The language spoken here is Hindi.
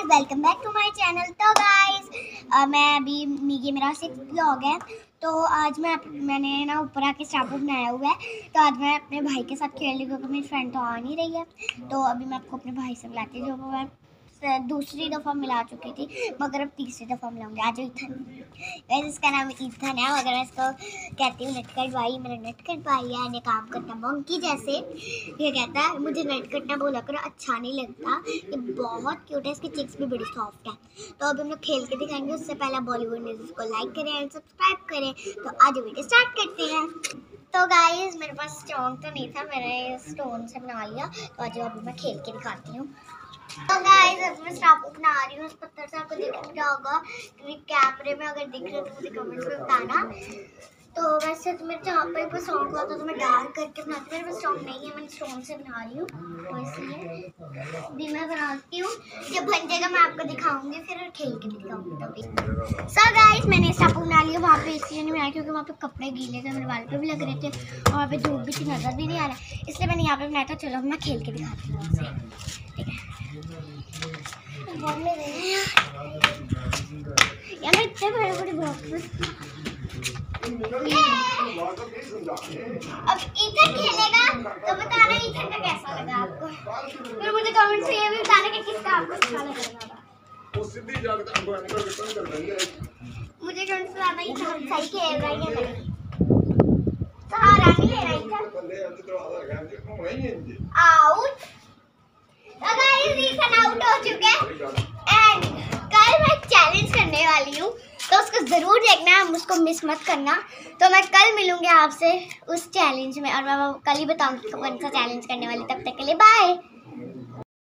Guys, welcome back to my channel. तो गाइस मैं अभी ये मेरा 6th व्लॉग है। तो आज मैंने ना ऊपर आके स्टापू बनाया हुआ है। तो आज मैं अपने भाई के साथ खेल रही हूँ क्योंकि मेरी फ्रेंड तो आ नहीं रही है। तो अभी मैं आपको अपने भाई से मिलाती हूँ, जो मैं दूसरी दफ़ा मिला चुकी थी, मगर अब तीसरी दफ़ा मिलाऊंगी। आज ईथन, वैसे इसका नाम ईथन है, मगर मैं इसको कहती हूँ नटखट भाई। मेरा नटखट भाई है, ये काम करता मंकी जैसे। ये कहता है मुझे नटखट ना बोला करो, अच्छा नहीं लगता। ये बहुत क्यूट है, इसकी चिक्स भी बड़ी सॉफ्ट है। तो अब हम लोग खेल के दिखाएंगे। उससे पहले बॉलीवुड न्यूज़ को लाइक करें एंड सब्सक्राइब करें। तो आज वीडियो स्टार्ट करते हैं। तो गाइस मेरे पास स्टोन तो नहीं था, मैंने स्टोन से बना लिया। तो आज अभी मैं खेल के दिखाती हूँ। तो गाइस अब मैं स्टापू बना रही हूँ। उस पत्थर से आपको दिख रहा होगा, क्योंकि कैमरे में अगर दिख रहा है तो मुझे कमेंट्स में बताना। तो वैसे तो मेरे जहाँ पर स्टोन हुआ था तो मैं डार्क करके बनाती हूँ। मेरे पास स्टोन नहीं है, मैं स्टोन से बना रही हूँ, तो इसलिए भी मैं बनाती हूँ। जब बन जाएगा मैं आपको दिखाऊंगी, फिर खेल के दिखाऊंगी तभी। सो गाइस मैंने स्टापू बना लिया। वहाँ पे इसलिए नहीं बनाया क्योंकि वहाँ पे कपड़े गीले थे, मेरे बाल पे भी लग रहे थे और वहाँ पे धूप भी थी, नजर भी नहीं आ रहा, इसलिए मैंने यहाँ पे बनाया था। चलो मैं खेल के दिखाती हूँ आपसे, ठीक है। यार इतने बड़े बड़े बॉक्स। अब ईथन खेलेगा तो बताना ईथन का कैसा लगा आपको। फिर मुझे कमेंट से ये भी बताना कि किसका आपको अच्छा लगा। मुझे कमेंट से बताना ईथन सही खेल रहा है या नहीं। सहारा नहीं ले रहा Ethan. Out. Guys Ethan out हो चुके हैं एंड कल मैं चैलेंज करने वाली हूँ, तो उसको ज़रूर देखना, उसको मिस मत करना। तो मैं कल मिलूंगी आपसे उस चैलेंज में और मैं कल ही बताऊंगी कौन सा चैलेंज करने वाली। तब तक के लिए बाय।